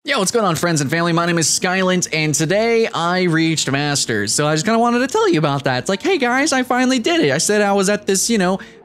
Yo, what's going on, friends and family? My name is Skylent, and today I reached Masters. So I just kind of wanted to tell you about that. It's like, hey guys, I finally did it. I said I was at this,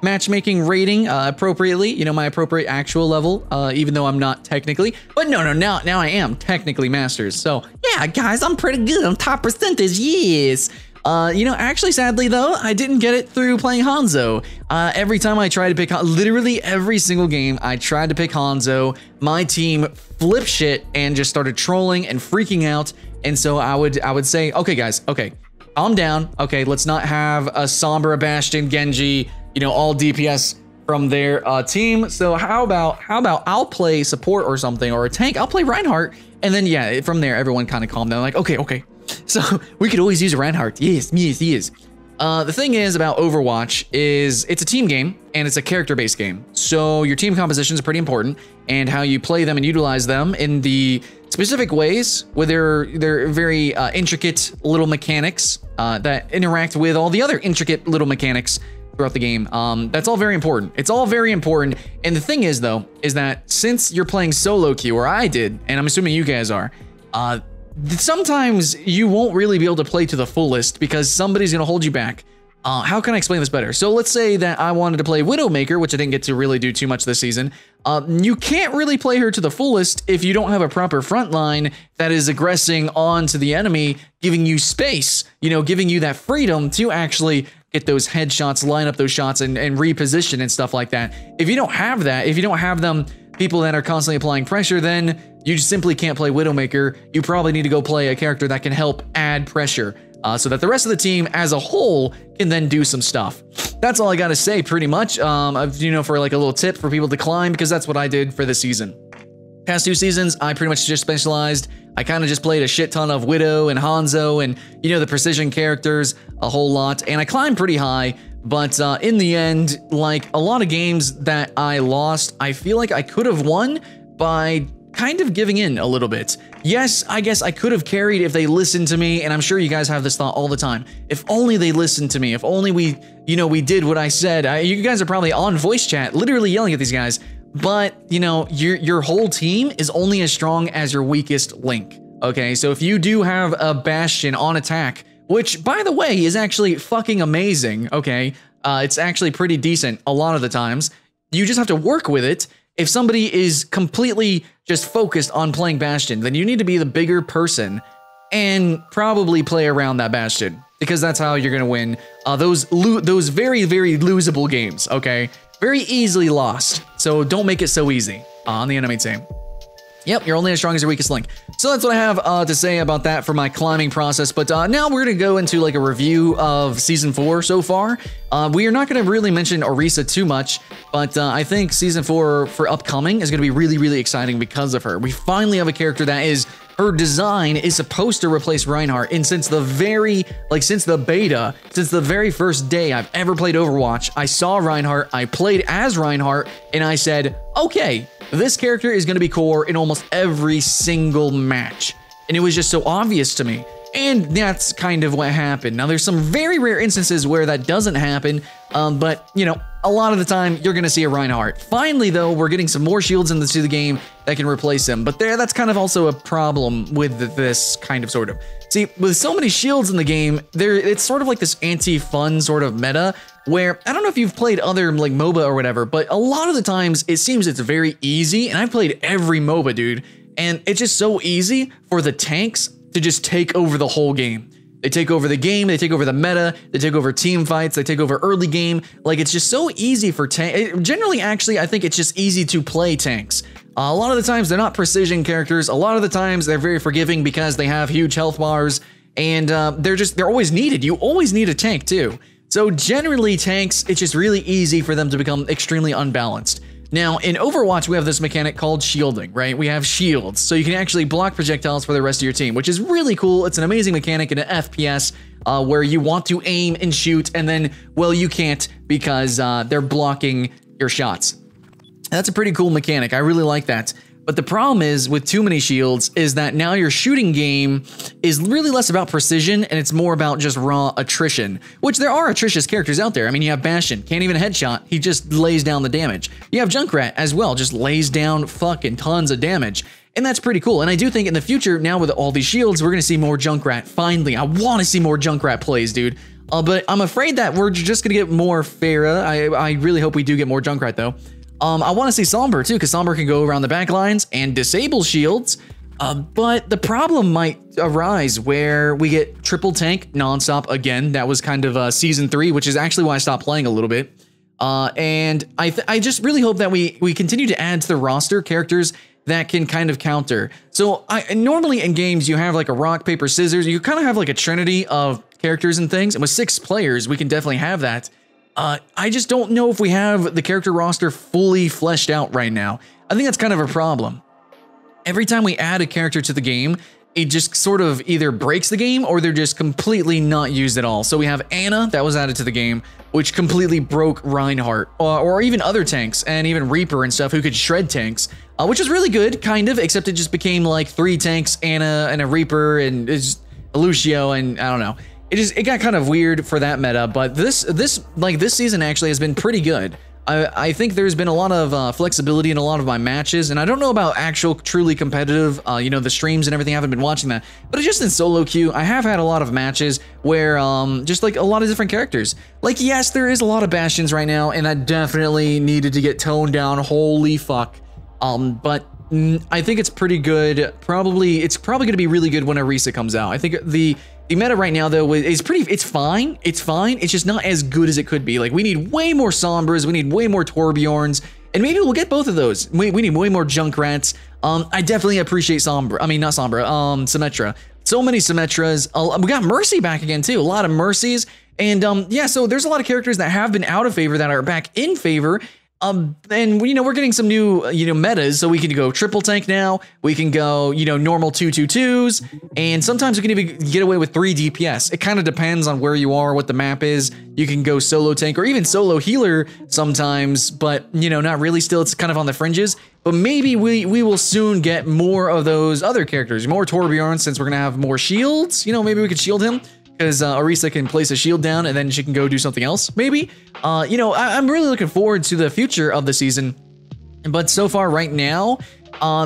matchmaking rating appropriately, my appropriate actual level, even though I'm not technically. But no, now I am technically Masters. So yeah, guys, I'm pretty good. I'm top percentage, yes. Actually, sadly though, I didn't get it through playing Hanzo. Every time I tried to pick, literally every single game I tried to pick Hanzo, my team flipped shit and just started trolling and freaking out. And so I would say, okay guys, okay, calm down. Okay, let's not have a Sombra, Bastion, Genji, all DPS from their team. So how about I'll play support or something, or a tank. I'll play Reinhardt, and then yeah, from there everyone kind of calmed down. Like, okay. So we could always use Reinhardt. Yes. The thing is about Overwatch is it's a team game and it's a character-based game. So your team compositions are pretty important, and how you play them and utilize them in the specific ways with their very intricate little mechanics that interact with all the other intricate little mechanics throughout the game. That's all very important. It's all very important. And the thing is though, is that since you're playing solo queue, or I did, and I'm assuming you guys are, sometimes you won't really be able to play to the fullest because somebody's going to hold you back. How can I explain this better? So let's say that I wanted to play Widowmaker, which I didn't get to really do too much this season. You can't really play her to the fullest if you don't have a proper front line that is aggressing onto the enemy, giving you space, giving you that freedom to actually get those headshots, line up those shots, and reposition and stuff like that. If you don't have that, if you don't have them, people that are constantly applying pressure, then you just simply can't play Widowmaker. You probably need to go play a character that can help add pressure so that the rest of the team as a whole can then do some stuff. That's all I gotta say pretty much, for like a little tip for people to climb, because that's what I did for this season. Past 2 seasons, I pretty much just specialized. I kind of just played a shit ton of Widow and Hanzo and, the precision characters a whole lot, and I climbed pretty high. But in the end, like a lot of games that I lost, I feel like I could have won by kind of giving in a little bit. Yes, I guess I could have carried if they listened to me, and I'm sure you guys have this thought all the time. If only they listened to me, if only we did what I said. You guys are probably on voice chat, literally yelling at these guys, but your whole team is only as strong as your weakest link. Okay, so if you do have a Bastion on attack, which, by the way, is actually fucking amazing, okay? It's actually pretty decent a lot of the times. You just have to work with it. If somebody is completely just focused on playing Bastion, then you need to be the bigger person and probably play around that Bastion, because that's how you're going to win those very, very losable games, okay? Very easily lost, so don't make it so easy on the enemy team. Yep, you're only as strong as your weakest link. So that's what I have to say about that for my climbing process. But now we're going to go into like a review of Season 4 so far. We are not going to really mention Orisa too much, but I think Season 4 for upcoming is going to be really, really exciting because of her. We finally have a character that is, her design is supposed to replace Reinhardt. And since the beta, since the very first day I've ever played Overwatch, I saw Reinhardt, I played as Reinhardt, and I said, okay, this character is going to be core in almost every single match. And it was just so obvious to me. And that's kind of what happened. Now, there's some very rare instances where that doesn't happen, but, a lot of the time, you're going to see a Reinhardt. Finally, though, we're getting some more shields into the game that can replace him, but that's kind of also a problem with this kind of sort of. See, with so many shields in the game, it's sort of like this anti-fun sort of meta, where, I don't know if you've played other, like, MOBA or whatever, but a lot of the times, it seems it's very easy, and I've played every MOBA, dude, and it's just so easy for the tanks to just take over the whole game. They take over the game, they take over the meta, they take over team fights, they take over early game. Like, it's just so easy for tanks. Generally, actually, I think it's just easy to play tanks. A lot of the times, they're not precision characters. A lot of the times, they're very forgiving because they have huge health bars, and they're always needed. You always need a tank, too. So, generally, tanks, it's just really easy for them to become extremely unbalanced. Now, in Overwatch, we have this mechanic called shielding, right? We have shields, so you can actually block projectiles for the rest of your team, which is really cool. It's an amazing mechanic in an FPS where you want to aim and shoot, and then, well, you can't because they're blocking your shots. That's a pretty cool mechanic. I really like that. But the problem is with too many shields is that now your shooting game is really less about precision and it's more about just raw attrition, which there are atrocious characters out there. I mean, you have Bastion, can't even headshot. He just lays down the damage. You have Junkrat as well, just lays down fucking tons of damage. and that's pretty cool. And I do think in the future, now with all these shields, we're gonna see more Junkrat. Finally, I want to see more Junkrat plays, dude. But I'm afraid that we're just gonna get more Pharah. I really hope we do get more Junkrat though. I want to see Sombra too, because Sombra can go around the back lines and disable shields. But the problem might arise where we get triple tank nonstop again. That was kind of season 3, which is actually why I stopped playing a little bit. And I just really hope that we continue to add to the roster characters that can kind of counter. So normally in games you have like a rock, paper, scissors. You kind of have like a trinity of characters and things. And with 6 players, we can definitely have that. I just don't know if we have the character roster fully fleshed out right now. I think that's kind of a problem. Every time we add a character to the game, it just sort of either breaks the game or they're just completely not used at all. So we have Anna that was added to the game, which completely broke Reinhardt, or even other tanks, and even Reaper and stuff who could shred tanks, which is really good, kind of, except it just became like 3 tanks, Anna and a Reaper and it's a Lucio, and I don't know. It got kind of weird for that meta, but this season actually has been pretty good. I think there's been a lot of flexibility in a lot of my matches, and I don't know about actual truly competitive, you know, the streams and everything. I haven't been watching that, but just in solo queue, I have had a lot of matches where just like a lot of different characters. Like, yes, there is a lot of Bastions right now, and that definitely needed to get toned down. Holy fuck. But I think it's pretty good. It's probably going to be really good when Orisa comes out. I think the meta right now, though, is it's fine. It's fine. It's just not as good as it could be. Like, we need way more Sombras. We need way more Torbjorns. And maybe we'll get both of those. We need way more Junkrats. I definitely appreciate Sombra. I mean, not Sombra. Symmetra. So many Symmetras. We got Mercy back again, too. A lot of Mercies. And, yeah, so there's a lot of characters that have been out of favor that are back in favor. And, you know, we're getting some new, you know, metas, so we can go triple tank now, we can go, you know, normal 2-2-2s, and sometimes we can even get away with 3 DPS. It kind of depends on where you are, what the map is. You can go solo tank or even solo healer sometimes, but, you know, not really still, it's kind of on the fringes. But maybe we will soon get more of those other characters, more Torbjorn, since we're going to have more shields. You know, maybe we could shield him, because Orisa can place a shield down and then she can go do something else, maybe. You know, I'm really looking forward to the future of the season. But so far right now,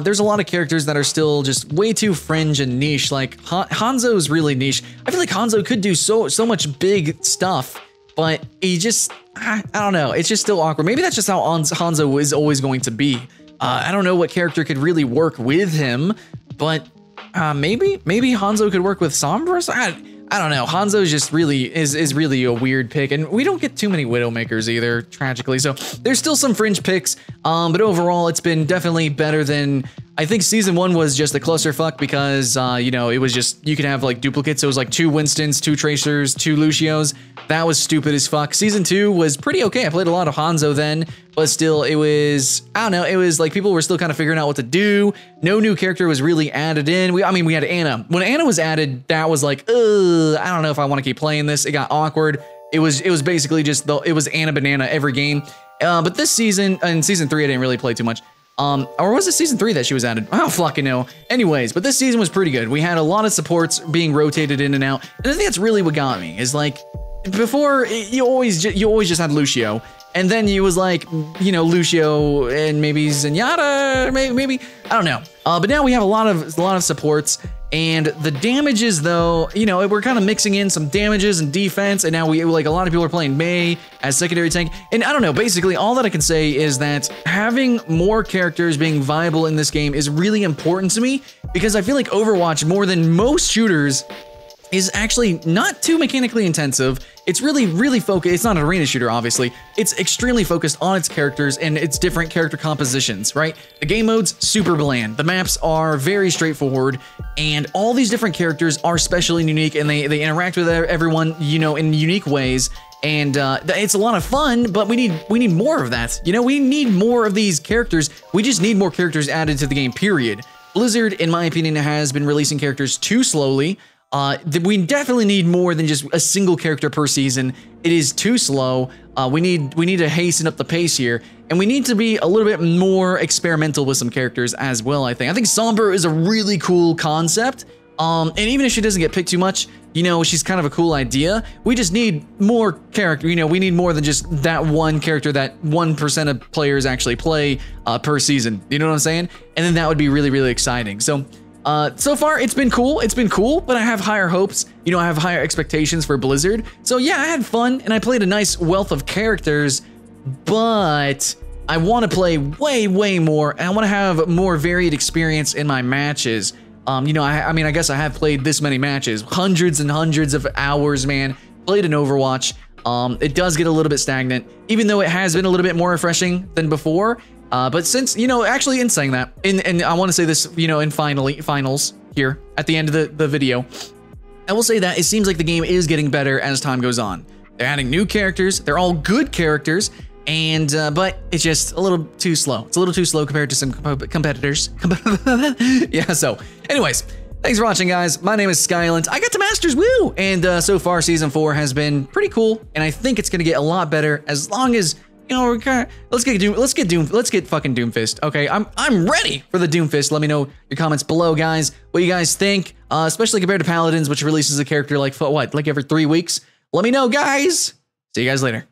there's a lot of characters that are still just way too fringe and niche. Like Hanzo is really niche. I feel like Hanzo could do so much big stuff, but he just, I don't know. It's just still awkward. Maybe that's just how Hanzo is always going to be. I don't know what character could really work with him, but maybe Hanzo could work with Sombra. I don't know. Hanzo just really is really a weird pick, and we don't get too many Widowmakers either, tragically. So there's still some fringe picks, but overall it's been definitely better than, I think season 1 was just a clusterfuck because, you know, it was just, you could have like duplicates. It was like 2 Winstons, 2 Tracers, 2 Lucios. That was stupid as fuck. Season 2 was pretty okay. I played a lot of Hanzo then, but still it was, I don't know, it was like people were still kind of figuring out what to do. No new character was really added in. I mean, we had Anna. When Anna was added, that was like, I don't know if I want to keep playing this. It got awkward. It was basically just, it was Anna Banana every game. But this season, in season 3, I didn't really play too much. Or was it season 3 that she was added? I don't fucking know. Anyways, but this season was pretty good. We had a lot of supports being rotated in and out. And I think that's really what got me, is like, before, you always just had Lucio. And then you was like, you know, Lucio and maybe Zenyatta, maybe, I don't know. But now we have a lot of supports, and the damages though, you know, we're kind of mixing in some damages and defense, and now we, like, a lot of people are playing Mei as secondary tank. And I don't know, basically all that I can say is that having more characters being viable in this game is really important to me, because I feel like Overwatch, more than most shooters, is actually not too mechanically intensive. It's really focused. It's not an arena shooter, obviously. It's extremely focused on its characters and its different character compositions, right? The game mode's super bland. The maps are very straightforward, and all these different characters are special and unique, and they interact with everyone, you know, in unique ways. And it's a lot of fun, but we need more of that. You know, we need more of these characters. We just need more characters added to the game, period. Blizzard, in my opinion, has been releasing characters too slowly. We definitely need more than just a single character per season. It is too slow. We need to hasten up the pace here, and we need to be a little bit more experimental with some characters as well. I think Sombra is a really cool concept. And even if she doesn't get picked too much, you know, she's kind of a cool idea. We just need more character, you know, we need more than just that one character that 1% of players actually play per season. You know what I'm saying? And then that would be really, really exciting. So, so far it's been cool. It's been cool, but I have higher hopes. You know, I have higher expectations for Blizzard. So yeah, I had fun and I played a nice wealth of characters, but I want to play way, way more, and I want to have more varied experience in my matches. You know, I mean, I guess I have played this many matches, hundreds and hundreds of hours, man. Played in Overwatch. It does get a little bit stagnant, even though it has been a little bit more refreshing than before. But since, you know, actually in saying that, and I want to say this, you know, in finals here at the end of the video, I will say that it seems like the game is getting better as time goes on. They're adding new characters. They're all good characters. And, but it's just a little too slow. It's a little too slow compared to some competitors. Yeah, so anyways, thanks for watching, guys. My name is Skylent. I got to Masters, woo! And so far, Season 4 has been pretty cool, and I think it's gonna get a lot better as long as, you know, we're kind of, let's get fucking Doomfist, okay? I'm ready for the Doomfist. Let me know your comments below, guys, what you guys think, especially compared to Paladins, which releases a character like, what, like every 3 weeks? Let me know, guys! See you guys later.